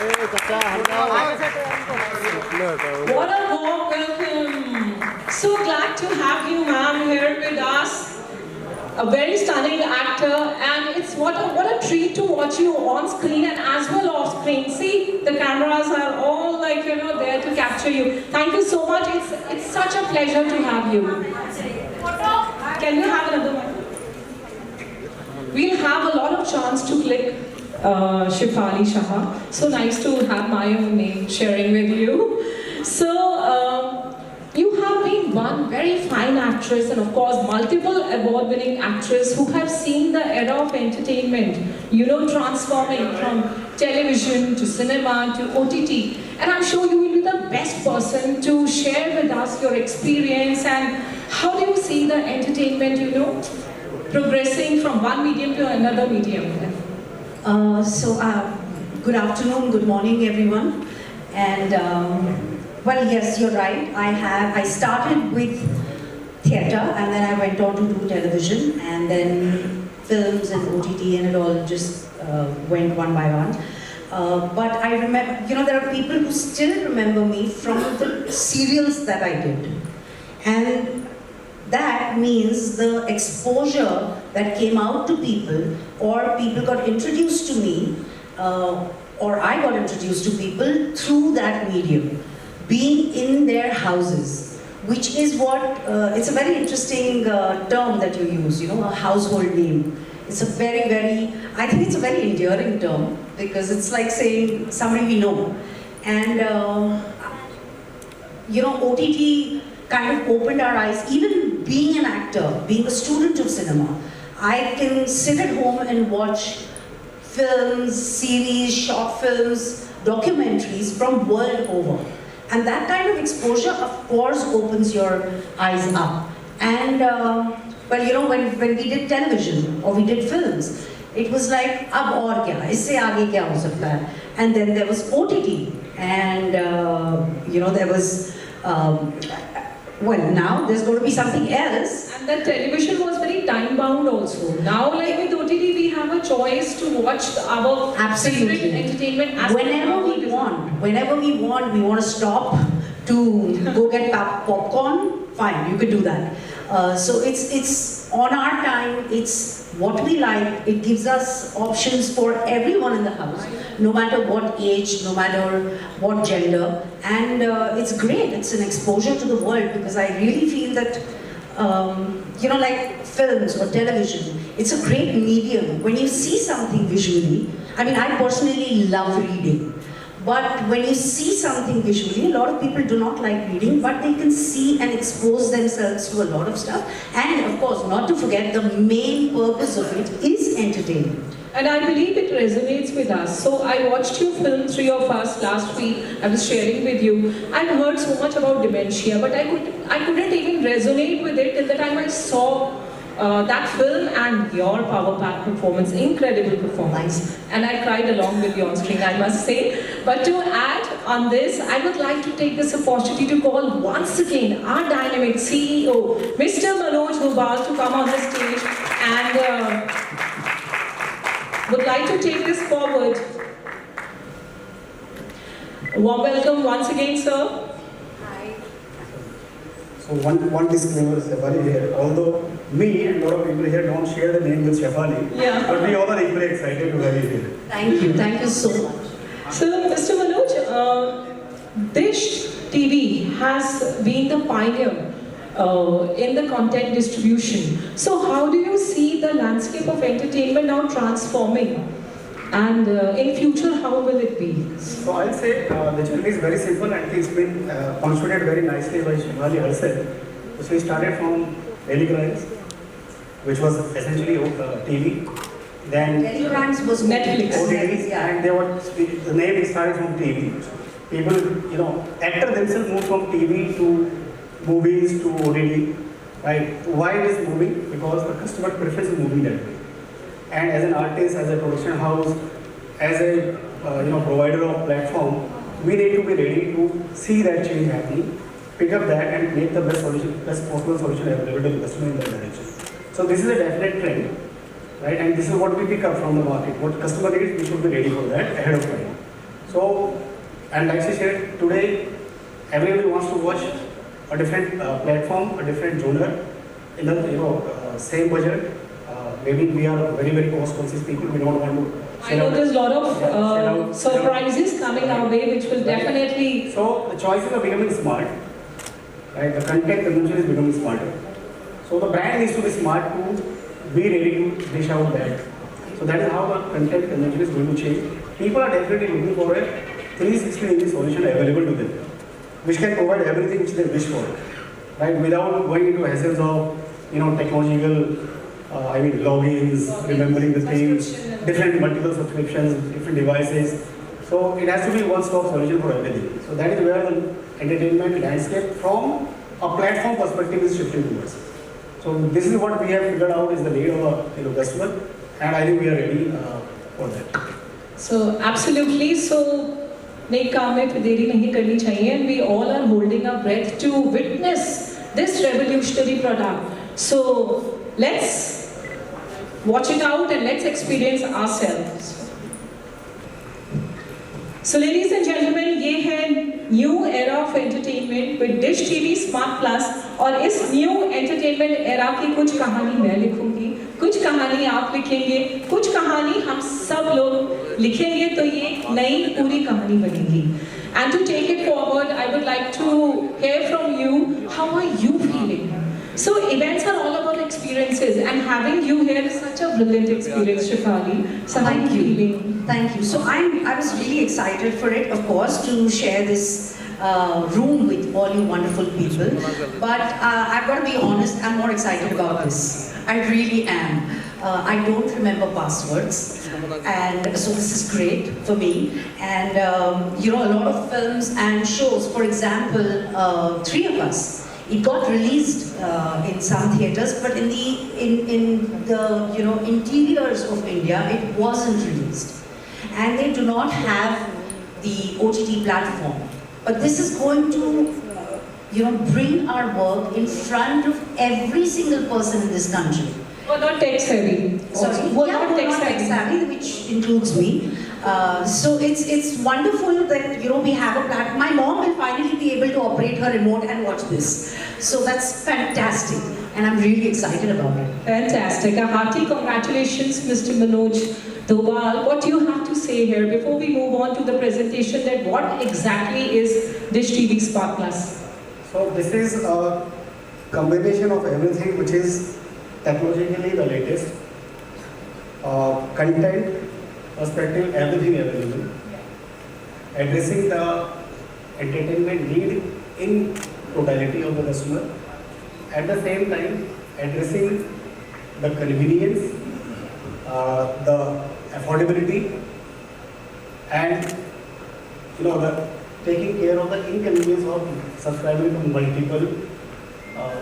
What a warm welcome. So glad to have you, ma'am, here with us. A very stunning actor, and it's what a treat to watch you on screen and as well off screen. See, the cameras are all like, there to capture you. Thank you so much. It's such a pleasure to have you. Can we have another one? We'll have a lot of chance to click Shefali Shah. So nice to have my own name sharing with you. So, you have been one very fine actress and of course multiple award-winning actress who have seen the era of entertainment, transforming from television to cinema to OTT. And I'm sure you will be the best person to share with us your experience and how do you see the entertainment, progressing from one medium to another medium. Good afternoon, good morning, everyone. And well, yes, you're right. I started with theatre, and then I went on to do television, and then films and OTT, and it all just went one by one. But I remember, there are people who still remember me from the serials that I did, and that means the exposure that came out to people, or people got introduced to me, or I got introduced to people through that medium, being in their houses, which is what, it's a very interesting term that you use, a household name. It's a I think it's a very endearing term, because it's like saying somebody we know. And, OTT kind of opened our eyes. Even being an actor, being a student of cinema, I can sit at home and watch films, series, short films, documentaries from world over. And that kind of exposure, of course, opens your eyes up. And, when we did television or we did films, it was like, ab aur kya, isse aage kya ho sakta hai? And then there was OTT, and, there was, well, now there's going to be something else. And the television was very time-bound also. Now, like with OTT, we have a choice to watch our favorite entertainment as whenever we want. Whenever we want to stop to go get popcorn, fine, you could do that. So it's on our time, it's what we like. It gives us options for everyone in the house, no matter what age, no matter what gender. And it's great, it's an exposure to the world, because I really feel that, like films or television, it's a great medium. When you see something visually, I personally love reading. But when you see something visually, a lot of people do not like reading, but they can see and expose themselves to a lot of stuff. And of course, not to forget, the main purpose of it is entertainment. And I believe it resonates with us. So I watched your film, Three of Us, last week. I was sharing with you. I've heard so much about dementia, but I couldn't even resonate with it till the time I saw that film and your power-packed performance, incredible performance. And I cried along with you on screen, I must say. But to add on this, I would like to take this opportunity to call once again our dynamic CEO, Mr. Manoj Bubal, to come on the stage and would like to take this forward. A warm welcome once again, sir. So one disclaimer, Shefali here. Although me and a lot of people here don't share the name with Shefali, but we all are equally excited to have you here. Thank you so much. So, Mr. Manoj, Dish TV has been the pioneer in the content distribution. So, how do you see the landscape of entertainment now transforming? And in future, how will it be? So I'll say the journey is very simple, and it's been punctuated very nicely by Shefali herself. So we started from Daily Crimes, which was essentially TV. Then Daily Crimes was Netflix. OTT, and the name started from TV. People, actors themselves moved from TV to movies to OTT. Right? Why it is moving? Because the customer preference is moving that way. And as an artist, as a production house, as a provider of platform, we need to be ready to see that change happening, pick up that and make the best possible solution available to the customer in that direction. So this is a definite trend, right? And this is what we pick up from the market. What customer needs, we should be ready for that ahead of time. So, and like she said, today everybody wants to watch a different platform, a different genre, in the same budget. Maybe we are very cost conscious people. We don't want to. I know there's a lot of sell out. surprises coming our way, which will definitely. So the choices are becoming smart, right? The content consumption is becoming smarter. So the brand needs to be smart to be ready to dish out that. So that is how the content consumption is going to change. People are definitely looking for a 360-degree solution available to them, which can provide everything which they wish for, right? Without going into hassles of technological, logins, remembering the things, different multiple subscriptions, different devices. So it has to be one-stop solution for everything. So that is where the entertainment landscape from a platform perspective is shifting towards. So this is what we have figured out is the need of a customer, and I think we are ready for that. So absolutely. So नेक काम में फिर देरी नहीं करनी चाहिए, and we all are holding our breath to witness this revolutionary product. So let's watch it out and let's experience ourselves. So ladies and gentlemen, ये है new era of entertainment with Dish TV Smart Plus, और इस new entertainment era की कुछ कहानी मैं लिखूंगी, कुछ कहानी आप लिखेंगे, कुछ कहानी हम सब लोग लिखेंगे, तो ये एक नई पूरी कहानी बनेगी. And to take it forward, I would like to hear from you, how are you feeling? So events are all about experiences, and having you here is such a brilliant experience, Shefali. So how are you feeling? Thank you. So I was really excited for it, of course, to share this room with all you wonderful people. But I've got to be honest, I'm more excited about this. I really am. I don't remember passwords, and so this is great for me. And a lot of films and shows, for example, Three of Us. It got released in some theaters, but in the interiors of India, it wasn't released. And they do not have the OTT platform. But this is going to, bring our work in front of every single person in this country. We're not tech savvy. Sorry, We're yeah, not we're tech not tech savvy. savvy, which includes me. So it's wonderful that we have a platform. My mom will finally be able to operate her remote and watch this. So that's fantastic, and I'm really excited about it. Fantastic. A hearty congratulations, Mr. Manoj Doval. What do you have to say here before we move on to the presentation, that what exactly is Dish TV Smart Plus? So this is a combination of everything which is technologically the latest, content, perspective, everything available, addressing the entertainment need in totality of the customer, at the same time addressing the convenience, the affordability, and the taking care of the inconvenience of subscribing to multiple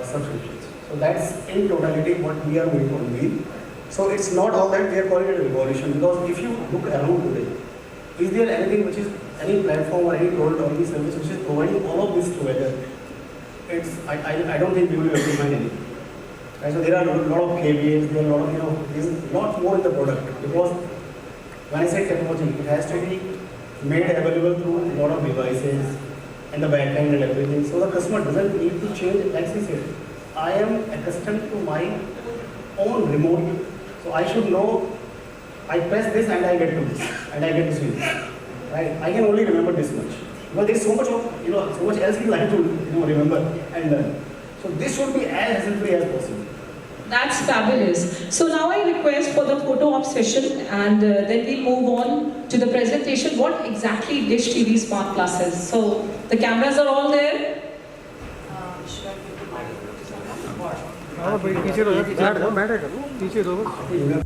subscriptions. So that's in totality what we are going to unveil. So it's not all that we are calling it a revolution, because if you look around today, is there anything which is any platform or any product or any service which is providing all of this together? I don't think we will be able to find any. Right? So there are a lot of KVAs, there are a lot of there's a lot more in the product, because when I say technology, it has to be made available through a lot of devices and the back end and everything. So the customer doesn't need to change. Like I said, I am accustomed to my own remote, so I should know. I press this and I get to this, and I get to see this. Right? I can only remember this much. But there's so much of so much else we like to remember and learn. So this should be as hassle-free as possible. That's fabulous. So now I request for the photo op session, and then we'll move on to the presentation. What exactly Dish TV Smart Plus is? So the cameras are all there. हाँ भाई पीछे रहो बैठेगा पीछे रहो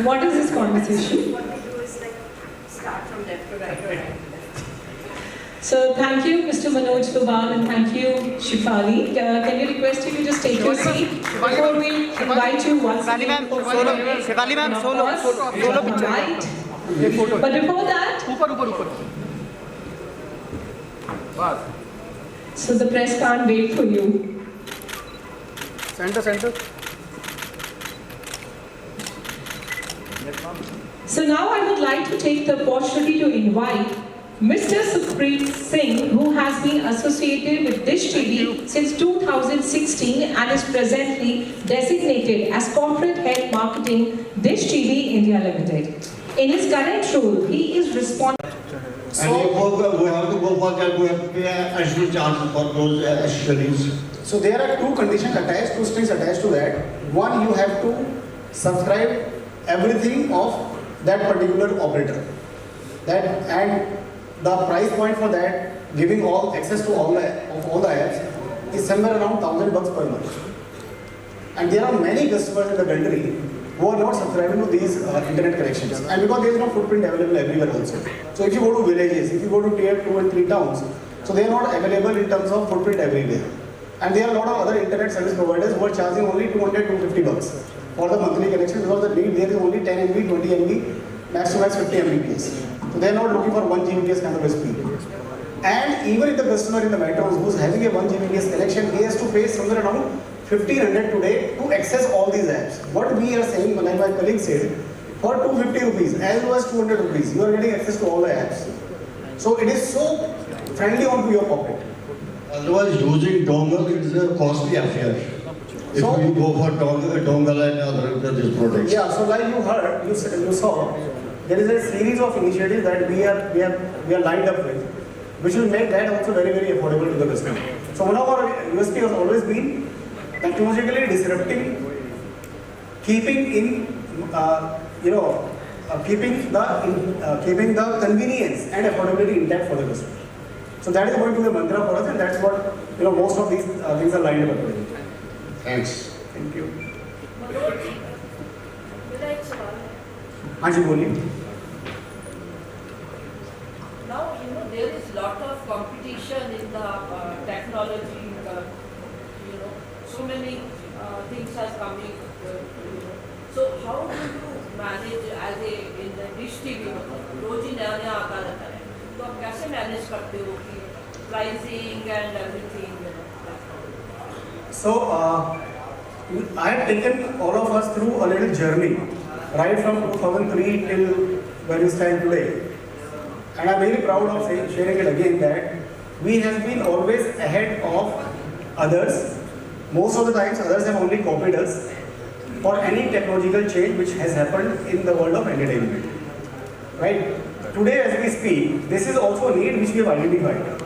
What is this conversation? What we do is like start from left to right or right to left. So thank you, Mr. Manoj Lubal, and thank you, Shifali. Can we request you to just take your seat before we invite you once Shifali ma'am, again? Shifali ma'am, solo picture. Right. ये photo. But before that, ऊपर. बस. so the press can't wait for you. Center. So now I would like to take the opportunity to invite Mr. Sukhpreet Singh, who has been associated with Dish TV since 2016 and is presently designated as Corporate Head Marketing, Dish TV India Limited. In his current role, he is responsible. And we have to go for that, we have to pay additional charges for those accessories. So there are two conditions attached, two strings attached to that. One, you have to subscribe everything of that particular operator. And the price point for that, giving all access to all the apps, is somewhere around $1,000 per month. And there are many customers in the country who are not subscribing to these internet connections. And because there is no footprint available everywhere also. So if you go to villages, if you go to tier 2 and 3 towns, so they are not available in terms of footprint everywhere. And there are a lot of other internet service providers who are charging only $200-$250 for the monthly connection, because the need there is only 10 MB, 20 MB, max to max 50 Mbps. So they are not looking for 1 Gbps kind of a speed. And even if the customer in the metros who is having a 1 Gbps connection, he has to pay somewhere around 1,500 today to access all these apps. What we are saying, like my colleague said, for 250 rupees as well as 200 rupees, you are getting access to all the apps. So it is so friendly onto your pocket. Otherwise, using dongle is a costly affair. If So- you go for dongle and other these products. Yeah, so like you heard, you saw, there is a series of initiatives that we are lined up with, which will make that also very, very affordable to the customer. So one of our USP has always been technologically disrupting, keeping in, keeping the convenience and affordability intact for the customer. So that is going to be the mantra for us, and that's what most of these things are lined up with. Thanks. Thank you. Good sir. हाँ जी बोलिए. Now, there is lot of competition in the technology, so many things are coming, So how do you manage as in the Dish TV, रोज ही नया आता रहता है, तो आप कैसे manage करते हो कि pricing and everything, So, I have taken all of us through a little journey, right from 2003 till where we stand today. And I'm very proud of sharing it again that we have been always ahead of others. Most of the times others have only copied us for any technological change which has happened in the world of entertainment. Right? Today as we speak, this is also a need which we have identified.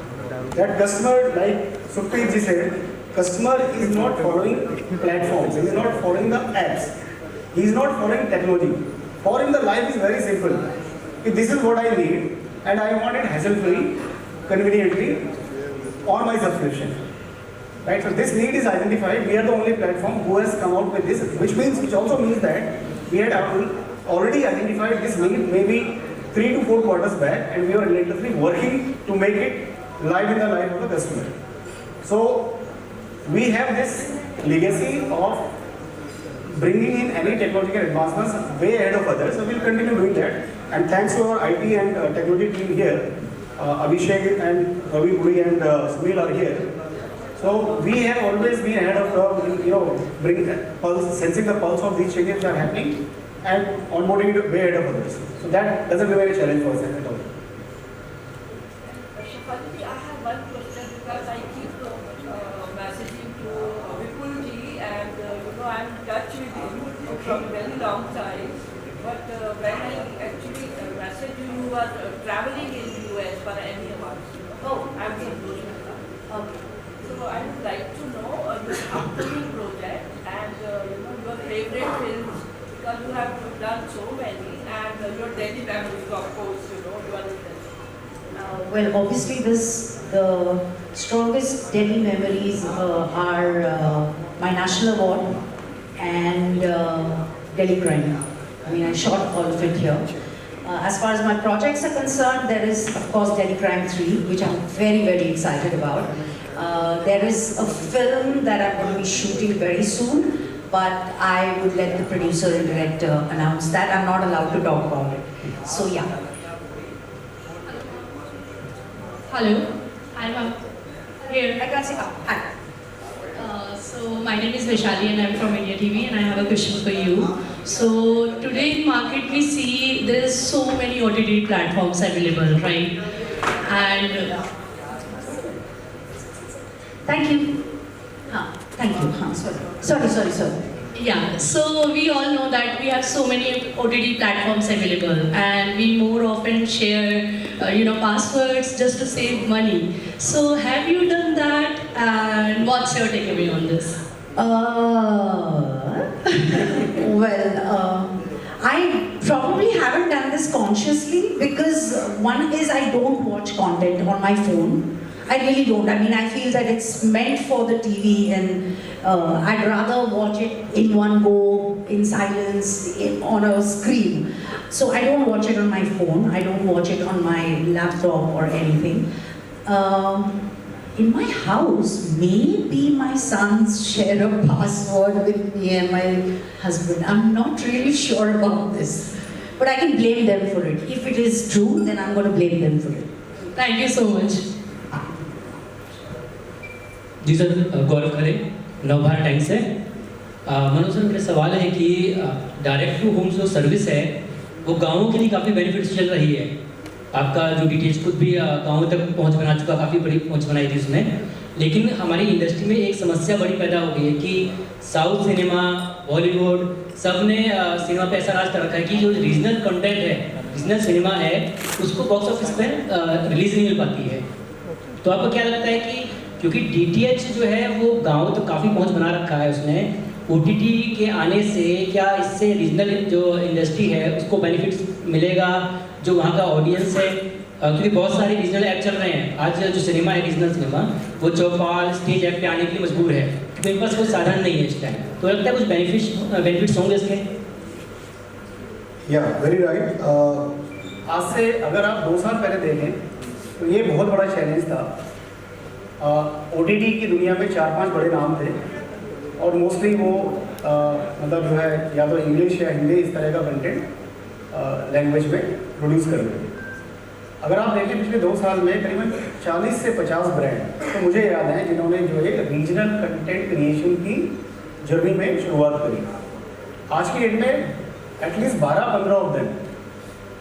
That customer, like Sukhpreet ji said, customer is not following platforms, he is not following the apps, he is not following technology. For him the life is very simple. If this is what I need and I want it hassle-free, conveniently on my subscription. Right? So this need is identified. We are the only platform who has come out with this, which also means that we had already identified this need maybe 3 to 4 quarters back, and we are relentlessly working to make it live in the life of the customer. So we have this legacy of bringing in any technological advancements way ahead of others, so we will continue doing that. And thanks to our IT and technology team here, Abhishek and Ravi Puri and Sunil are here. So we have always been ahead of curve, sensing the pulse of these changes which are happening and onboarding it way ahead of others. So that doesn't remain a challenge for us at all. Shafali, I have one question because I keep messaging to Vipul ji, and I'm in touch with him from a very long time. But when I actually message you are traveling in US for any month. Oh, I'm Santosh Mehta. Okay. So I would like to know your upcoming project and your favorite films, because you have done so many, and your daily memories, of course, you are in this. Well, obviously, the strongest Delhi memories are my national award and Delhi Crime. I mean, I shot all of it here. As far as my projects are concerned, there is, of course, Delhi Crime 3, which I'm very, very excited about. There is a film that I'm going to be shooting very soon, but I would let the producer and director announce that. I'm not allowed to talk about it. So, yeah. Hello, I'm here. I can say, hi. So my name is Vaishali and I'm from India TV and I have a question for you. So today in market we see there is so many OTT platforms available, right? And Thank you. Thank you. Sorry. yeah, so we all know that we have so many OTT platforms available and we more often share passwords just to save money. So have you done that and what's your takeaway on this? I probably haven't done this consciously because one is I don't watch content on my phone. I really don't. I mean, I feel that it's meant for the TV and I'd rather watch it in one go, in silence, on a screen. So I don't watch it on my phone. I don't watch it on my laptop or anything. In my house, maybe my sons share a password with me and my husband. I'm not really sure about this. But I can blame them for it. If it is true, then I'm going to blame them for it. Thank you so much. Ji sir, Gaurav Khare, Navbharat times से। Manoj sir, मेरा सवाल है कि direct to home जो service है वो गाँवों के लिए काफ़ी बेनिफिट्स चल रही है। आपका जो डिटेल्स खुद भी गाँव तक पहुँच बना चुका, काफ़ी बड़ी पहुँच बनाई थी उसने। लेकिन हमारी इंडस्ट्री में एक समस्या बड़ी पैदा हो गई है कि साउथ सिनेमा, बॉलीवुड सब ने सिनेमा पे ऐसा राज कर रखा है कि जो रीजनल कंटेंट है, रीजनल सिनेमा है, उसको बॉक्स ऑफिस पर रिलीज नहीं मिल पाती है। तो आपको क्या लगता है कि क्योंकि DTH जो है वो गाँव तक काफ़ी पहुँच बना रखा है उसने, OTT के आने से क्या इससे रीजनल जो इंडस्ट्री है उसको बेनिफिट्स मिलेगा, जो वहाँ का ऑडियंस है? क्योंकि बहुत सारे रीजनल ऐप चल रहे हैं आज, जो सिनेमा है रीजनल सिनेमा वो चौपाल स्टेज ऐप पे आने के लिए मजबूर है, क्योंकि इनके पास कोई साधन नहीं है इस टाइम। तो लगता है कुछ बेनिफिट्स होंगे इसके? या वेरी राइट। आज से अगर आप 2 साल पहले देखें तो ये बहुत बड़ा चैलेंज था। OTT की दुनिया में 4-5 बड़े नाम थे और मोस्टली वो मतलब जो है या तो इंग्लिश या हिंदी इस तरह का कंटेंट लैंग्वेज में प्रोड्यूस कर रहे थे। अगर आप देखें पिछले 2 साल में करीबन 40 से 50 ब्रांड तो मुझे याद है जिन्होंने जो है रीजनल कंटेंट क्रिएशन की जर्नी में शुरुआत करी। आज की डेट में एटलीस्ट 12-15 ऑफ देम,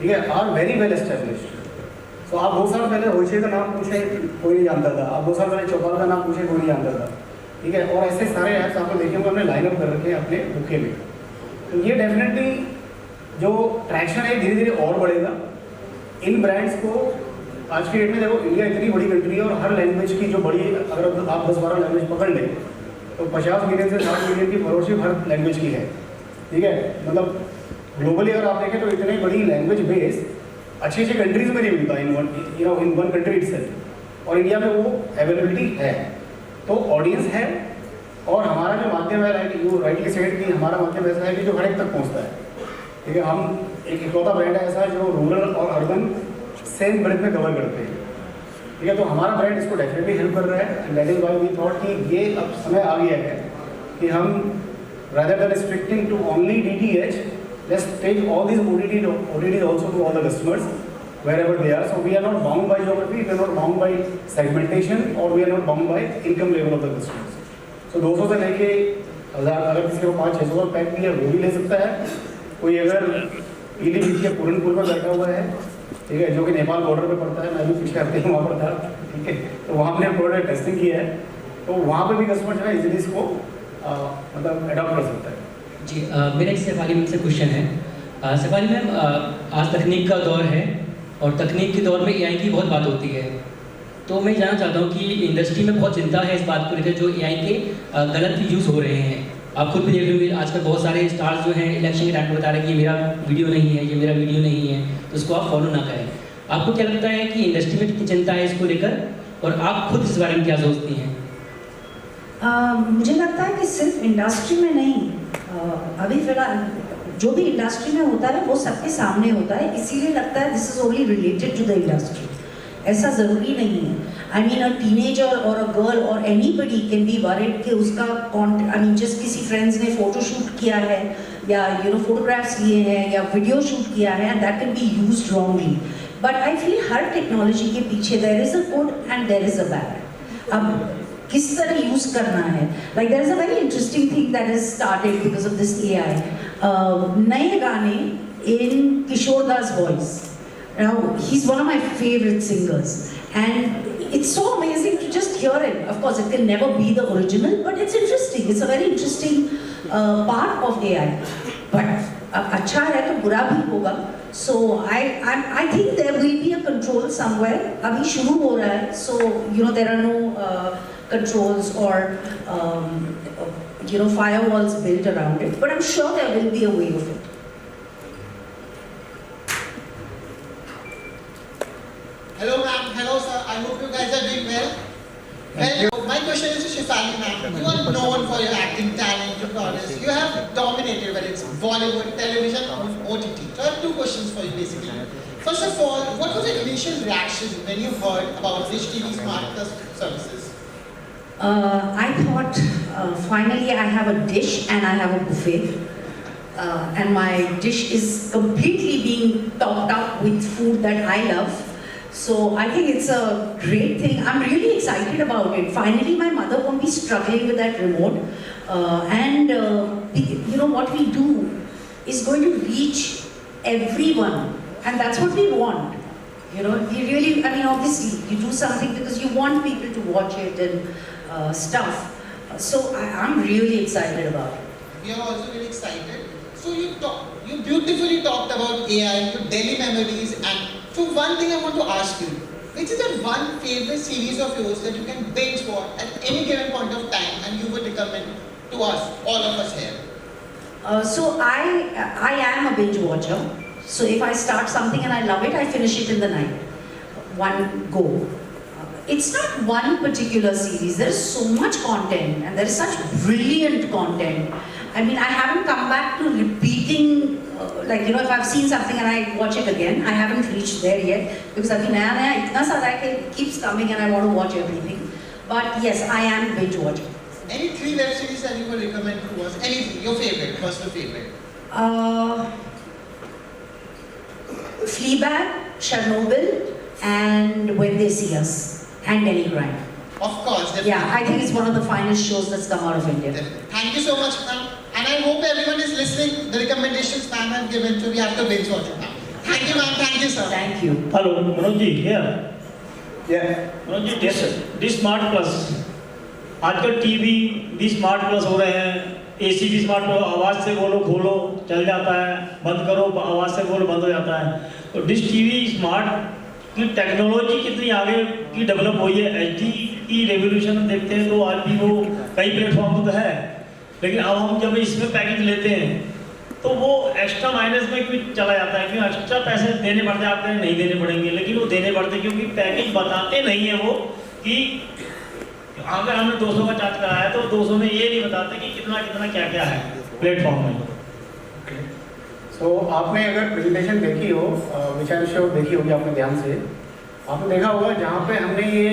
ठीक है, आर वेरी वेल एस्टेब्लिश्ड। तो आप 2 साल पहले होशे का नाम पूछे कोई नहीं जानता था, आप 2 साल पहले चौपाल का नाम पूछे कोई नहीं जानता था, ठीक है। और ऐसे सारे ऐप्स आपको देखेंगे हमने लाइनअप कर रखे हैं अपने बुके में। तो ये डेफिनेटली जो ट्रैक्शन है धीरे धीरे और बढ़ेगा इन ब्रांड्स को। आज की डेट में देखो इंडिया इतनी बड़ी कंट्री है और हर लैंग्वेज की जो बड़ी, अगर आप 10-12 लैंग्वेज पकड़ लें तो 50 मिलियन से 60 मिलियन की फॉलोअरशिप हर लैंग्वेज की है, ठीक है। मतलब ग्लोबली अगर आप देखें तो इतनी बड़ी लैंग्वेज बेस अच्छी कंट्रीज में नहीं मिलता इन वन कंट्री इटसेल्फ, और इंडिया में वो अवेलेबिलिटी है। तो ऑडियंस है और हमारा जो माध्यम है, यू राइटली सेड कि हमारा माध्यम ऐसा है कि जो हर एक तक पहुंचता है, ठीक है। हम एक इकलौता ब्रांड है ऐसा जो रूरल और अर्बन सेम ब्रेथ में कवर करते हैं, ठीक है। तो हमारा ब्रांड इसको डेफिनेटली हेल्प कर रहा है and that is why we thought कि ये अब समय आ गया है कि हम rather than restricting to only DTH, let's take all these OTTs also to all the customers wherever they are. So we are not bound by geography, we are not bound by segmentation, or we are not bound by income level of the customers. So 200 से लेके 1000, अगर किसी को 500-600 का pack लिया वो भी ले सकता है। कोई अगर पीलीभीत के पूरनपुर में बैठा हुआ है, ठीक है, जो कि नेपाल बॉर्डर पे पड़ता है, मैं भी पिछले हफ्ते वहाँ पर था, ठीक है, तो वहाँ हमने प्रोडक्ट टेस्टिंग किया है, तो वहाँ पे भी कस्टमर जो है इजीली इसको मतलब अडॉप्ट कर सकता है। जी, मेरा एक शेफाली मैम से क्वेश्चन है। शेफाली मैम, आज तकनीक का दौर है और तकनीक के दौर में AI की बहुत बात होती है, तो मैं जानना चाहता हूँ कि इंडस्ट्री में बहुत चिंता है इस बात को लेकर जो AI के गलत यूज़ हो रहे हैं। आप खुद भी देख रहे होंगे आजकल बहुत सारे स्टार्स जो हैं इलेक्शन के टाइम पर बता रहे हैं कि ये मेरा वीडियो नहीं है, ये मेरा वीडियो नहीं है, तो इसको आप फॉलो ना करें। आपको क्या लगता है कि इंडस्ट्री में कितनी चिंता है इसको लेकर, और आप खुद इस बारे में क्या सोचती हैं? मुझे लगता है कि सिर्फ इंडस्ट्री में नहीं, अभी फिलहाल जो भी इंडस्ट्री में होता है वो सबके सामने होता है, इसीलिए लगता है this is only related to the industry. ऐसा ज़रूरी नहीं है। आई मीन अ टीनेजर और अ गर्ल और एनीबडी कैन बी वरीड कि उसका आई मीन जस्ट किसी फ्रेंड्स ने फोटो शूट किया है या फोटोग्राफ्स लिए हैं या वीडियो शूट किया है, and that can be used wrongly. But I feel हर टेक्नोलॉजी के पीछे there is a good and there is a bad. अब किस तरह यूज करना है, like there is a very interesting thing that is started because of this AI। नए गाने in Kishore Das voice, now he's one of my favorite singers, and it's so amazing to just hear him. Of course it can never be the original, but it's interesting, it's a very interesting part of AI, but अच्छा है तो बुरा भी होगा। So I think there will be a control somewhere. अभी शुरू हो रहा है, so there are no controls or firewalls built around it, but I'm sure there will be a way of it. Hello ma'am, hello sir, I hope you guys are doing well. Well, my question is to Shefali ma'am. You are known for your acting talent, your prowess. You have dominated whether it's Bollywood, television or OTT. So I have two questions for you basically. First of all, what was your initial reaction when you heard about Dish TV Smart Plus services? I thought finally I have a dish and I have a buffet. And my dish is completely being topped up with food that I love. So I think it's a great thing. I'm really excited about it. Finally, my mother won't be struggling with that remote. What we do is going to reach everyone. And that's what we want. We really, obviously, you do something because you want people to watch it and stuff. So I'm really excited about it. We are also really excited. So you beautifully talked about AI, your daily memories, and so one thing I want to ask you, which is that one favorite series of yours that you can binge watch at any given point of time and you would recommend to us, all of us here? So I am a binge watcher. So if I start something and I love it, I finish it in the night. One go. It's not one particular series. There is so much content and there is such brilliant content. I mean, I haven't come back to repeating, if I've seen something and I watch it again, I haven't reached there yet because I've been itna sara it keeps coming and I want to watch everything. But yes, I am binge watching. Any 3 web series that you would recommend to us? Anything, your favorite, personal favorite? Fleabag, Chernobyl, and When They See Us, and Delhi Crime. Of course, definitely. Yeah, I think it's one of the finest shows that's come out of India. Definitely. Thank you so much, ma'am. And I hope everyone is listening. The recommendations ma'am have given, so we have to binge watch it now. Thank you, ma'am. Thank you, sir. Thank you. Hello, Manoj ji, here. Yeah. Manoj ji, this smart plus, आजकल TV भी smart plus हो रहे हैं, AC भी smart plus, आवाज़ से बोलो खोलो चल जाता है, बंद करो आवाज़ से बोलो बंद हो जाता है। तो डिश टीवी स्मार्ट की टेक्नोलॉजी कितनी आगे की डेवलप हुई है। HD की रेवोल्यूशन देखते हैं तो आज भी वो कई प्लेटफॉर्म तो है, लेकिन अब हम जब इसमें पैकेज लेते हैं तो वो एक्स्ट्रा माइनस में क्यों चला जाता है, क्यों एक्स्ट्रा पैसे देने पड़ते हैं। आप कहें नहीं देने पड़ेंगे, लेकिन वो देने पड़ते हैं क्योंकि पैकेज बताते नहीं है वो कि अगर हमने 200 का चार्ज कराया तो 200 में ये नहीं बताते कि कितना कितना क्या क्या है प्लेटफॉर्म में। सो आपने अगर प्रेजेंटेशन देखी हो, विचार शो देखी होगी आपने ध्यान से, आपने देखा होगा जहाँ पे हमने ये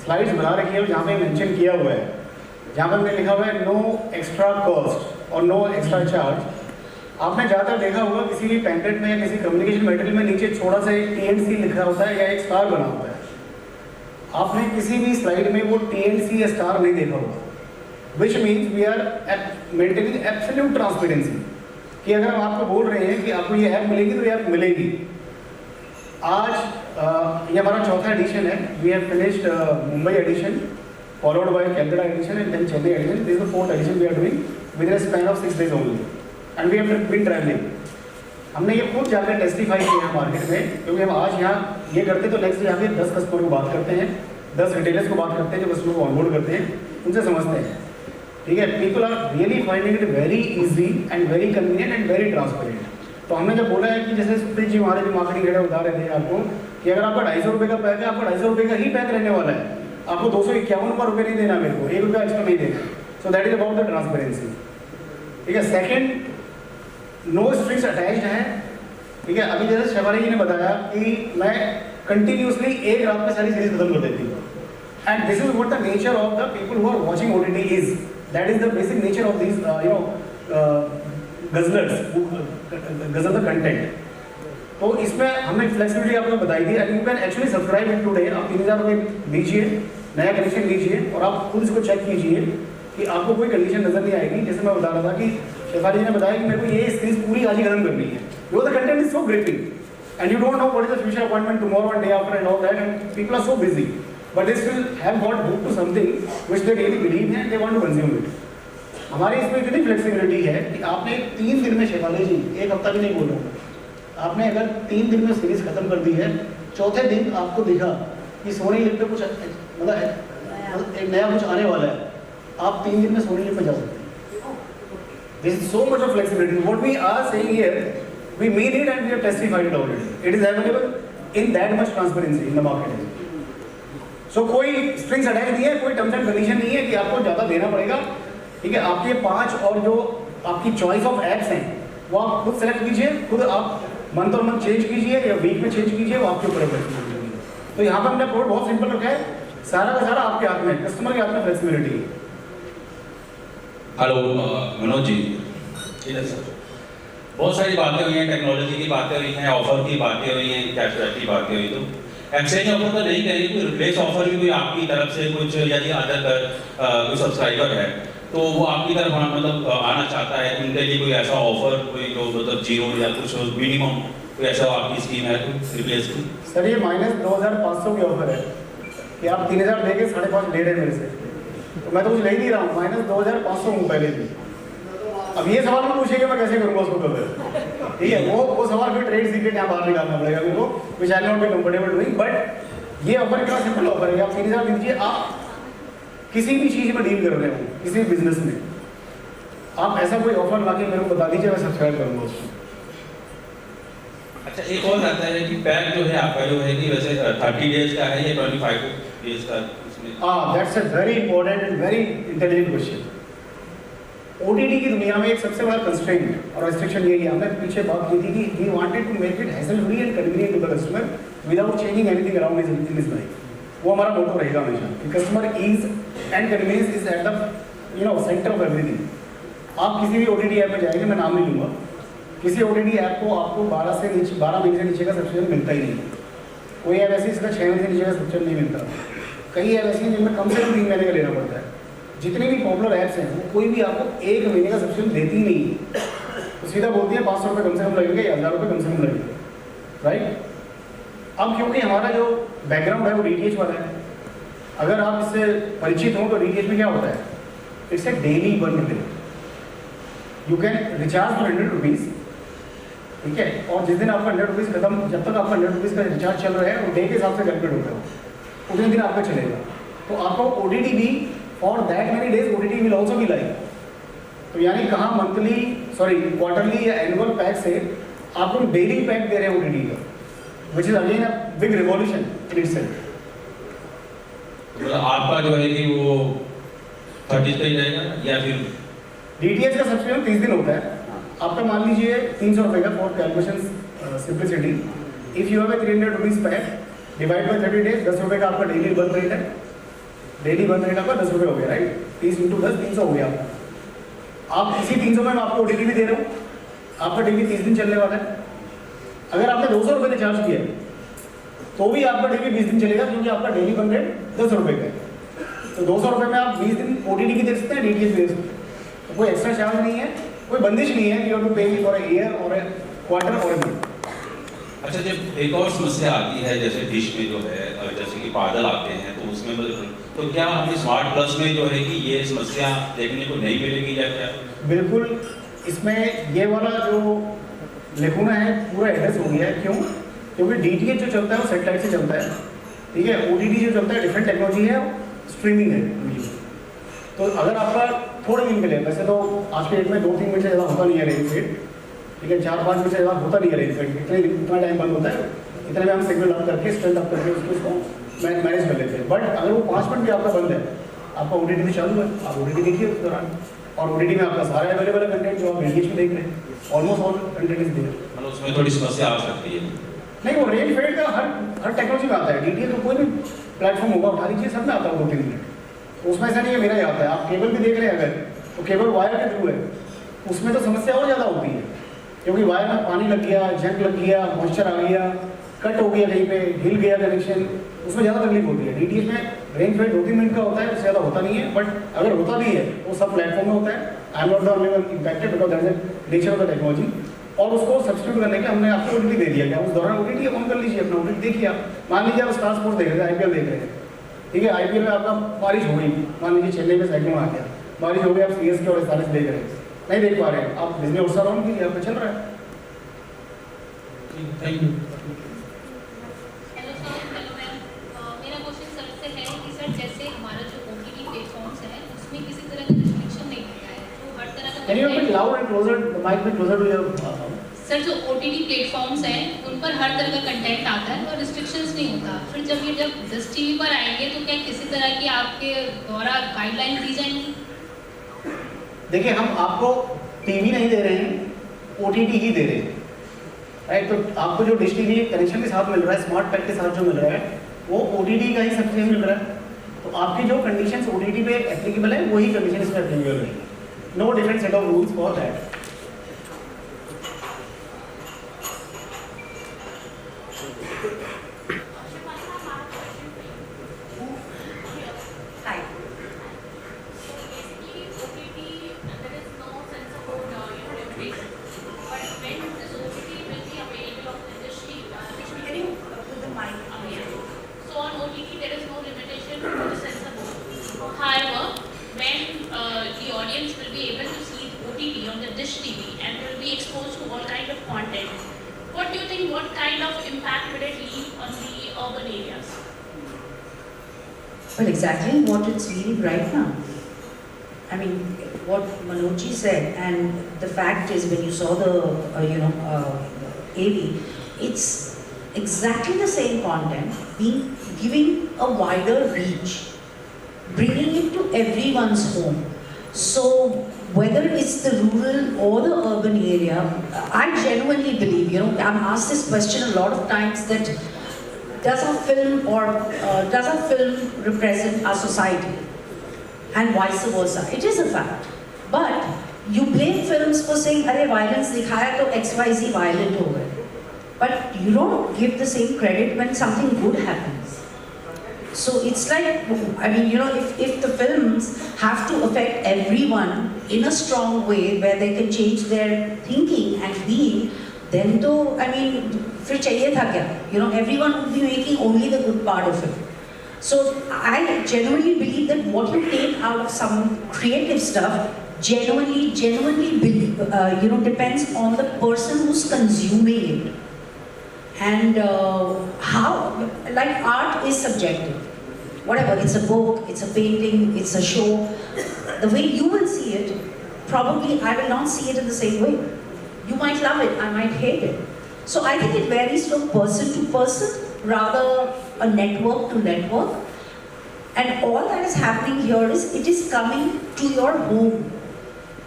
स्लाइड्स बना रखी है, जहाँ पे मेंशन किया हुआ है, जहाँ पे हमने लिखा हुआ है नो एक्स्ट्रा कॉस्ट और नो एक्स्ट्रा चार्ज। आपने ज़्यादातर देखा होगा किसी भी पैम्पलेट में या किसी कम्युनिकेशन मटेरियल में नीचे छोटा सा एक TNC लिखा होता है या एक स्टार बना होता है। आपने किसी भी स्लाइड में वो TNC या स्टार नहीं देखा होगा, which means we are maintaining absolute transparency कि अगर हम आपको बोल रहे हैं कि आपको ये ऐप मिलेगी तो ये ऐप मिलेगी। आज ये हमारा चौथा एडिशन है। We have finished Mumbai edition, followed by Calcutta edition and then Chennai edition. This is the 4th edition we are doing within a span of 6 days only, and we have been travelling. हमने ये खुद जाकर testify किया है market में, क्योंकि हम आज यहाँ ये करते तो नेक्स्ट यहाँ पे 10 कस्टमर को बात करते हैं, 10 रिटेलर्स को बात करते हैं, जो कस्टमर को ऑनबोर्ड करते हैं, उनसे समझते हैं। ठीक है, people are really finding it very easy and very convenient and very transparent. तो हमने जब बोला है कि जैसे सुप्रीत जी हमारे जो मार्केटिंग हेड बता रहे थे आपको कि अगर आपका 250 रुपये का पैक है, आपको 250 रुपये का ही पैक रहने वाला है, आपको 251 रुपये नहीं देना, मेरे को 1 रुपया एक्स्ट्रा नहीं देना। So that is about the transparency. ठीक है, सेकेंड नो स्ट्रिंग्स अटैच्ड है, ठीक है। अभी जैसे शेफाली जी ने बताया कि मैं कंटिन्यूसली एक रात में सारी सीरीज खत्म कर देती हूँ, and this is what the nature of the people who are watching OTT is, that is the basic nature of this guzzlers guzzle the content. तो इसमें हमने फ्लेक्सिबिलिटी आपको बताई थी, and you can actually subscribe it today. आप 3000 रुपये दीजिए, नया कनेक्शन लीजिए और आप खुद इसको चेक कीजिए कि आपको कोई कंडीशन नजर नहीं आएगी। जैसे मैं बता रहा था कि शेफाली जी ने बताया कि मेरे को ये सीरीज पूरी आज ही खत्म करनी है, because the content is so gripping and you don't know what is the future appointment tomorrow and day after and all that, and people are so busy but they still have got hook to something which they really believe in, they want to consume it. हमारी इसमें इतनी flexibility है कि आपने 3 दिन में, शेफाली जी 1 हफ्ता भी नहीं बोलूँगा, आपने अगर 3 दिन में सीरीज खत्म कर दी है, चौथे दिन आपको दिखा कि सोनी लिव पे कुछ मतलब एक नया कुछ आने वाला है, आप 3 दिन में सोनी लिव पे जा सकते हैं। This is so much of flexibility. What we are saying here, we mean it and we have testified it already. It is available in that much transparency in the market. So कोई strings attach नहीं है, कोई terms and condition नहीं है कि आपको ज़्यादा देना पड़ेगा, ठीक है। आपके 5 और जो आपकी चॉइस ऑफ ऐप्स हैं वो आप खुद सेलेक्ट कीजिए, खुद आप मंथ और मंथ चेंज कीजिए या वीक में चेंज कीजिए, वो आपके ऊपर है। तो यहाँ पर हमने कोड बहुत सिंपल रखा है, सारा का सारा आपके हाथ में, कस्टमर के हाथ में फ्लेक्सिबिलिटी है। हेलो मनोज जी, सर बहुत सारी बातें हुई हैं, टेक्नोलॉजी की बातें हुई हैं, ऑफर की बातें हुई हैं, कैशबैक की बातें हुई, तो एक्सचेंज ऑफर तो नहीं करेंगे, कोई रिप्लेस ऑफर भी कोई आपकी तरफ से कुछ, यदि अदर कोई सब्सक्राइबर है तो वो आपकी तरफ मतलब आना चाहता है, उनके लिए कोई ऐसा ऑफर, कोई जो मतलब 0 या कुछ मिनिमम कोई ऐसा आपकी स्कीम है रिप्लेस की? सर ये -2500 की ऑफर है कि आप 3000 दे के 5.5 ले रहे हैं मेरे से, तो मैं तो कुछ ले नहीं रहा हूँ, -2500 हूँ पहले भी। अब ये सवाल में पूछिएगा मैं कैसे करूँगा उसको कवर, ठीक है। वो सवाल फिर ट्रेड सीक्रेट यहाँ बाहर निकालना पड़ेगा मेरे को, which I not be comfortable doing. But ये ऑफर इतना सिंपल ऑफर है, आप 3000 दीजिए, आप किसी भी चीज़ में डील कर रहे हो, किसी भी बिजनेस में, आप ऐसा कोई ऑफर लाके मेरे को बता दीजिए, मैं सब्सक्राइब करूँगा उसको। अच्छा, एक और आता है कि पैक जो है आपका जो है कि वैसे 30 डेज का है या 25 डेज का? That's a very important and very intelligent question. OTT की दुनिया में एक सबसे बड़ा कंस्ट्रेंट और रेस्ट्रिक्शन यही है, हमने पीछे बात की थी कि we wanted to make it hassle free and convenient to the customer without changing anything around in his life. वो हमारा मोटो रहेगा हमेशा कि customer ease and convenience is at the centre of everything. आप किसी भी ओटीटी ऐप में जाएंगे, मैं नाम नहीं लूँगा, किसी ओटीटी ऐप को आपको 12 महीने से नीचे का सब्सक्रिप्शन मिलता ही नहीं। कोई ऐप ऐसी इसका 6 महीने से नीचे का सब्सक्रिप्शन नहीं मिलता। कई ऐप ऐसी हैं जिनमें कम से कम 3 महीने का लेना पड़ता है। जितनी भी पॉपुलर ऐप्स हैं वो कोई भी आपको 1 महीने का सब्सक्रिप्शन देती ही नहीं, तो सीधा बोलती है 500 रुपये कम से कम लगेंगे या 1000 रुपये कम से कम लगेंगे, राइट। अब क्योंकि हमारा जो बैकग्राउंड है वो डीटीएच वाला है, अगर आप इससे परिचित हों तो डीटीएच में क्या होता है, इट्स ए डेली 1 रुपये। You can recharge for 100 rupees, ठीक है, और जिस दिन आपका 100 रुपीज़ खत्म, जब तक आपका 100 रुपीज़ का रिचार्ज चल रहा है वो डे के हिसाब से कैलकुलेट होता है, उतने दिन आपका चलेगा। तो आपका ओटीटी भी for that many days OTT will also be live. तो यानी कहाँ क्वार्टरली या एनुअल पैक से आपको डेली पैक दे रहे हैं ओटीटी का, which is again a big revolution in itself. आपका जो है कि वो 30 पे ही रहेगा या फिर डीटीएच का सब्सक्रिप्शन 30 दिन होता है। आपका मान लीजिए 300 रुपये का for calculation simplicity. If you have a 300 rupees pack divide by 30 days, 10 रुपये का आपका डेली बर्न रेट है, डेली बर्न रेट आपका 10 रुपये हो गया, राइट। 30 × 10 300 हो गया। आप इसी 300 में आपको ओटीटी भी दे रहे हो, आपका डेली 30 दिन चलने वाला है। अगर आपने 200 रुपये रिचार्ज किया है तो भी आपका डेली 20 दिन चलेगा, क्योंकि आपका डेली बर्न रेट 10 रुपये का है। तो 200 रुपये में आप 20 दिन ओटीटी की दे सकते हैं, डीटीएच दे सकते हैं। तो कोई एक्स्ट्रा चार्ज नहीं है, कोई बंदिश नहीं है कि यू हैव टू पे फॉर अ ईयर और अ क्वार्टर और अ मंथ। अच्छा, जब एक और समस्या आती है जैसे डिश में जो है, जैसे कि बादल आते हैं तो उसमें मतलब, तो क्या हमें स्मार्ट प्लस में जो है कि ये समस्या देखने को नहीं मिलेगी या क्या? बिल्कुल, इसमें ये वाला जो लिखूना है पूरा एड्रेस हो गया है। क्यों? क्योंकि डीटीएच जो चलता है वो सेटेलाइट से चलता है, ठीक है। ओटीटी जो चलता है डिफरेंट टेक्नोलॉजी है, स्ट्रीमिंग है। तो अगर आपका थोड़े दिन के लिए, वैसे तो आज के डेट में 2-3 मिनट से ज़्यादा होता नहीं है रेंज सेट, ठीक है, 4-5 मिनट से ज़्यादा होता नहीं है रेंज सेट, इतना टाइम बंद होता है, इतने में हम सिग्नल अप करके स्ट्रेंथ अप करके उसको मैनेज कर लेते हैं। बट अगर वो 5 मिनट भी आपका बंद है, आपका ओटीटी भी चालू है, आप ओटीटी देखिए उस दौरान, और OTT में आपका सारा अवेलेबल है कंटेंट जो आप DTH में देख रहे हैं, almost all content is there. मतलब उसमें थोड़ी समस्या आ सकती है। नहीं, वो रेंज फेड का हर टेक्नोलॉजी में आता है। DTH का कोई भी प्लेटफॉर्म होगा उठा लीजिए, सब में आता है 2-3 मिनट। उसमें ऐसा नहीं है मेरा ही आता है। आप केबल भी देख रहे हैं अगर, तो केबल वायर के थ्रू है, उसमें तो समस्या और ज़्यादा होती है, क्योंकि वायर में पानी लग गया, जंग लग गया, मॉइस्चर आ गया, कट हो गया कहीं पे, हिल गया कनेक्शन, उसमें ज़्यादा तकलीफ होती है। DTH में रेंज फेड 2-3 मिनट का होता है, उससे ज़्यादा होता नहीं है, बट अगर होता भी है वो सब प्लेटफॉर्म में होता है। I am not the only one impacted because that is nature of the technology. और उसको सब्स्टिट्यूट करने के हमने आपको OTT दे दिया। क्या उस दौरान OTT ऑन कर लीजिए, अपना OTT देखिए। आप मान लीजिए आप स्टार स्पोर्ट्स देख रहे हैं, IPL देख रहे हैं, ठीक है, IPL में आपका बारिश हो गई, मान लीजिए चेन्नई में साइक्लोन आ गया, बारिश हो गई, आप CSK और SRH देख रहे हैं, नहीं देख पा रहे हैं, आप डिज्नी हॉटस्टार ऑन कीजिए, आपका चल रहा है। Thank you. Hello sir, hello ma'am. मेरा क्वेश्चन सर से है कि सर जैसे हमारा जो OTT प्लेटफॉर्म्स है उसमें किसी तरह का रिस्ट्रिक्शन नहीं होता है, तो हर तरह का Can you speak loud and closer, the mic में closer to your सर जो OTT प्लेटफॉर्म्स हैं उन पर हर तरह का कंटेंट आता है और रिस्ट्रिक्शंस नहीं होता। फिर जब ये Dish TV पर आएंगे तो क्या किसी तरह की आपके द्वारा गाइडलाइन दी जाएंगी? देखिए, हम आपको टीवी नहीं दे रहे हैं, OTT ही दे रहे हैं, राइट। तो आपको जो Dish TV कनेक्शन के साथ मिल रहा है, स्मार्ट पैक के साथ जो मिल रहा है, वो OTT का ही सब्सिडी मिल रहा है। तो आपकी जो कंडीशंस OTT पे एप्लीकेबल है वही कंडीशन इसमें एप्लीकेबल रहेगी। No different set of rules for that. However, when the audience will be able to see OTT on the Dish TV and will be exposed to all kind of content, what do you think, what kind of impact will it leave on the urban areas? Well, exactly what it's leading right now. I mean, what Manoj said, and the fact is, when you saw the, AV, it's exactly the same content, giving a wider reach, bringing it to everyone's home. So, whether it's the rural or the urban area, I genuinely believe, I'm asked this question a lot of times, that does a film represent our society? And vice versa. It is a fact. But you blame films for saying, "Arey violence dikhaya to XYZ violent ho gaye." But you don't give the same credit when something good happens. So it's like, if the films have to affect everyone in a strong way where they can change their thinking and being, then फिर चाहिए था क्या? Everyone would be making only the good part of it. So I genuinely believe that what you take out of some creative stuff genuinely believe, depends on the person who's consuming it. And how, like, art is subjective. Whatever, it's a book, it's a painting, it's a show. The way you will see it, probably I will not see it in the same way. You might love it, I might hate it. So I think it varies from person to person, rather a network to network. And all that is happening here is, it is coming to your home.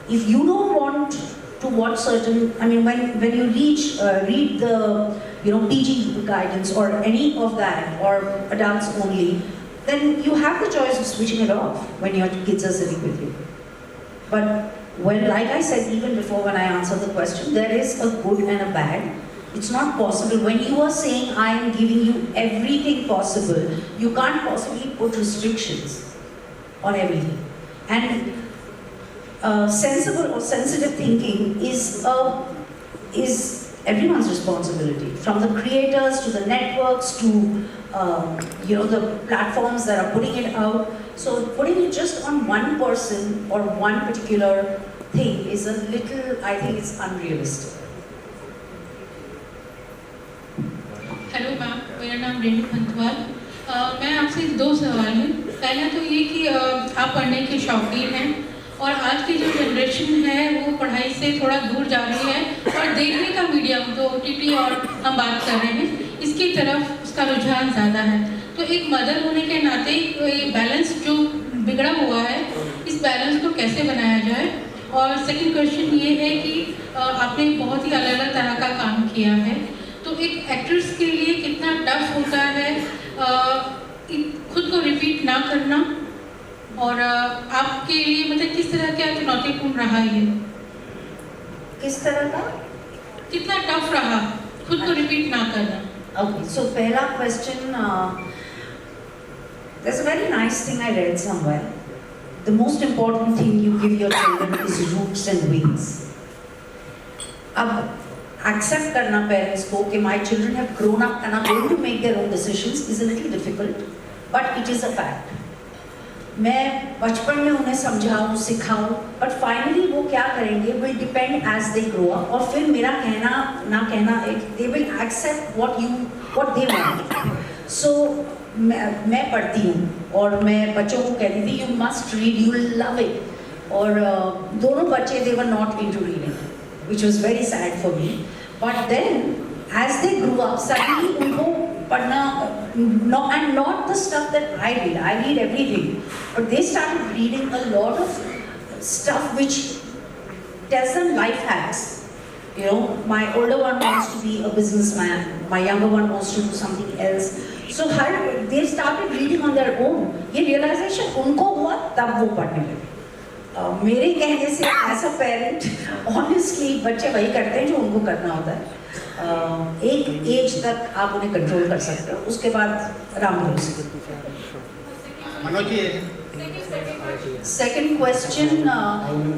If you don't want to watch certain, when you read the PG guidance or any of that, or adults only, then you have the choice of switching it off when your kids are sitting with you. But like I said even before when I answered the question, there is a good and a bad. It's not possible. When you are saying, I am giving you everything possible, you can't possibly put restrictions on everything. And sensible or sensitive thinking is everyone's responsibility, from the creators to the networks to the platforms that are putting it out. So putting it just on one person or one particular thing is a little, I think it's unrealistic. Hello ma'am, मेरा नाम रेणु खंतवाल। मैं आपसे 2 सवाल हैं। पहला तो ये कि आप पढ़ने के शौकीन हैं और आज की जो जनरेशन है वो पढ़ाई से थोड़ा दूर जा रही है और देखने का मीडियम जो OTT और हम बात कर रहे हैं इसकी तरफ उसका रुझान ज़्यादा है। तो एक मदर होने के नाते ये बैलेंस जो बिगड़ा हुआ है, इस बैलेंस को कैसे बनाया जाए? और सेकंड क्वेश्चन ये है कि आपने बहुत ही अलग अलग तरह का काम किया है, तो एक एक्ट्रेस के लिए कितना टफ होता है खुद को रिपीट ना करना, और आपके लिए मतलब किस तरह का चुनौतीपूर्ण रहा ये? किस तरह का? कितना टफ रहा खुद को रिपीट ना करना? Okay, so पहला question, there's a very nice thing I read somewhere. The most important thing you give your children is roots and wings. अब accept करना parents को कि my children have grown up and are going to make their own decisions is a little difficult, but it is a fact. मैं बचपन में उन्हें समझाऊं, सिखाऊं, but finally वो क्या करेंगे will depend as they grow up. और फिर मेरा कहना ना कहना, they will accept what they want. So मैं पढ़ती हूँ और मैं बच्चों को कहती थी you must read, you will love it. और दोनों बच्चे they were not into reading, which was very sad for me. But then as they grew up, suddenly उनको पढ़ना, and not the stuff that I read everything, but they started reading a lot of stuff which tells them life hacks. You know, my older one wants to be a businessman, my younger one wants to do something else. So they started reading on their own. ये realization उनको हुआ तब वो पढ़ने लगे. मेरे कहने से as a parent, honestly बच्चे वही करते हैं जो उनको करना होता है. एक एज तक आप उन्हें कंट्रोल कर सकते हो, उसके बाद राम भरोसे. Manoj ji, Second question,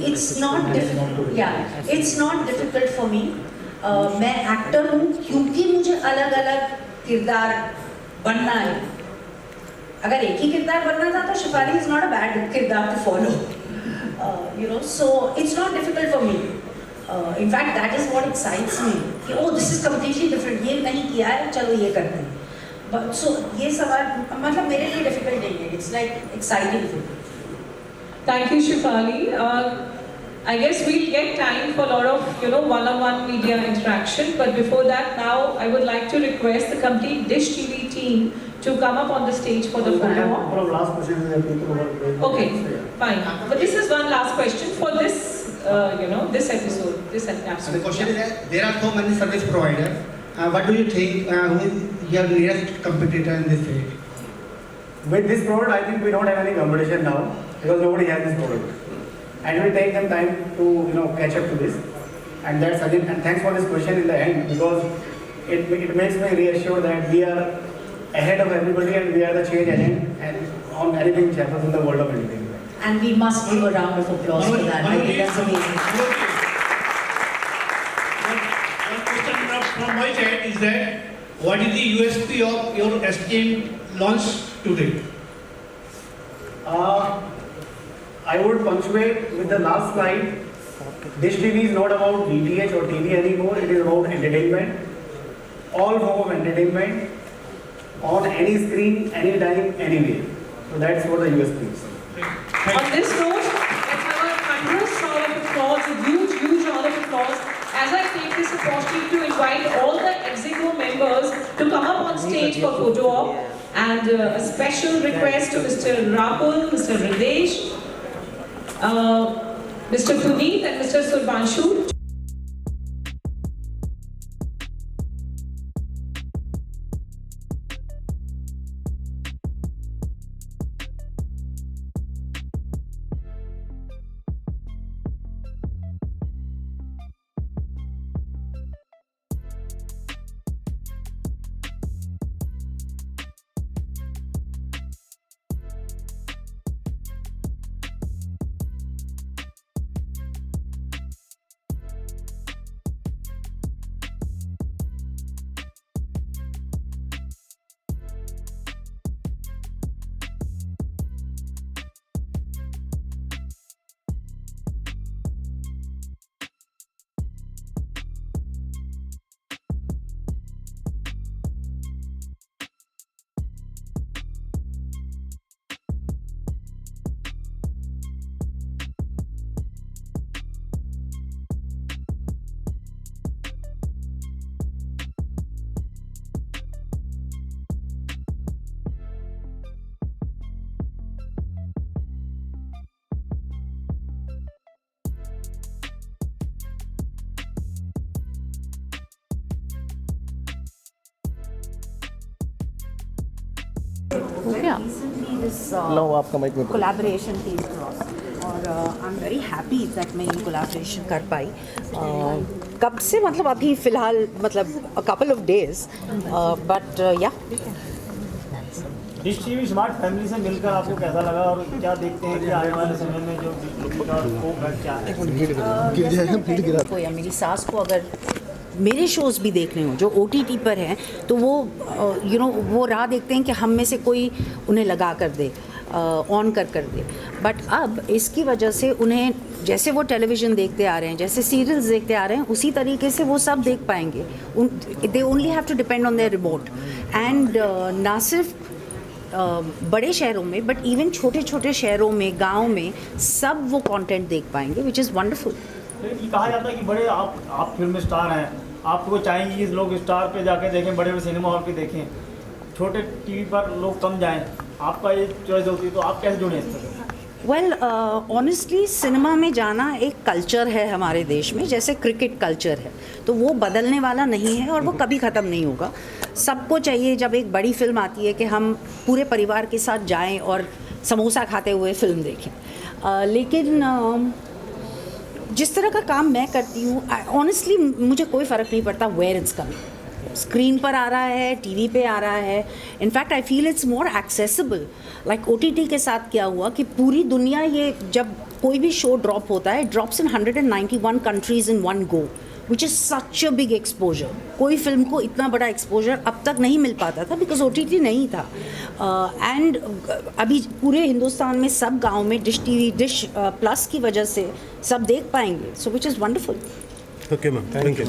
it's not difficult. Yeah, it's not difficult for me. मैं एक्टर हूँ क्योंकि मुझे अलग अलग किरदार बनना है. अगर एक ही किरदार बनना था तो Shifali is not a bad किरदार to follow. You know, so it's not difficult for me. In fact, that is what excites me. कि oh, this is completely different. ये नहीं किया है, चलो ये करते हैं. But so ये सवाल मतलब मेरे लिए difficult नहीं है. It's like exciting for me. Thank you, Shefali. I guess we'll get time for a lot of one-on-one media interaction. But before that, now I would like to request the complete Dish TV team to come up on the stage for the photo op. Last question. Okay, fine. But this is one last question for this, this episode, this episode. the question is that there are so many service providers. What do you think who is your nearest competitor in this field? With this product, I think we don't have any competition now because nobody has this product. And it will take them time to catch up to this. And that's again, and thanks for this question in the end because it makes me reassured that we are ahead of everybody and we are the change agent and on anything which happens in the world of entertainment. And we must give a round of applause for that. I think that's amazing. One question from my side is that what is the USP of your esteemed launch today? I would punctuate with the last slide. Dish TV is not about DTH or TV anymore. It is about entertainment. All form of entertainment on any screen, anytime, anywhere. So that's what the USP is. On this note, let's have a thunderous round of applause, a huge round of applause as I take this opportunity to invite all the Execo members to come up on stage for photo op. And a special request to Mr. Rahul, Mr. Ridesh, Mr. Puneet and Mr. Surbanshu. Recently this आपका mic में collaboration came across और I'm very happy that मैं ये collaboration कर पाई। कब से मतलब अभी फ़िलहाल मतलब a couple of days but yeah। Dish TV smart family से मिलकर आपको कैसा लगा और क्या देखते हैं कि आने वाले समय में जो का स्कोप है क्या है? को या मेरी सास को अगर मेरे शोज़ भी देखने हो जो OTT पर हैं तो वो वो राह देखते हैं कि हम में से कोई उन्हें लगा कर दे, ऑन कर दे। बट अब इसकी वजह से उन्हें जैसे वो टेलीविज़न देखते आ रहे हैं, जैसे सीरियल्स देखते आ रहे हैं, उसी तरीके से वो सब देख पाएंगे। They only have to depend on their remote. And ना सिर्फ बड़े शहरों में बट इवन छोटे छोटे शहरों में, गाँव में सब वो कंटेंट देख पाएंगे, विच इज़ वंडरफुल। ये कहा जाता है कि बड़े आप फिल्म स्टार हैं, आपको चाहेंगे कि लोग स्टार पे जाके देखें, बड़े बड़े सिनेमा हॉल पे देखें, छोटे टीवी पर लोग कम जाएं, आपका ये चॉइस होती है, तो आप कैसे जुड़े इससे? वेल ऑनेस्टली सिनेमा में जाना एक कल्चर है हमारे देश में, जैसे क्रिकेट कल्चर है, तो वो बदलने वाला नहीं है और वो कभी ख़त्म नहीं होगा। सबको चाहिए जब एक बड़ी फिल्म आती है कि हम पूरे परिवार के साथ जाएं और समोसा खाते हुए फिल्म देखें। लेकिन जिस तरह का काम मैं करती हूँ, ऑनेस्टली मुझे कोई फ़र्क नहीं पड़ता वेयर इट्स कमिंग। स्क्रीन पर आ रहा है, टीवी पे आ रहा है। In fact I feel it's more accessible. Like OTT के साथ क्या हुआ कि पूरी दुनिया, ये जब कोई भी शो ड्रॉप होता है, drops in 191 countries in one go, which is such a big exposure. कोई फिल्म को इतना बड़ा एक्सपोजर अब तक नहीं मिल पाता था बिकॉज OTT नहीं था। एंड अभी पूरे हिंदुस्तान में सब गाँव में डिश प्लस की वजह से सब देख पाएंगे, so which is wonderful. Okay ma'am, thank you.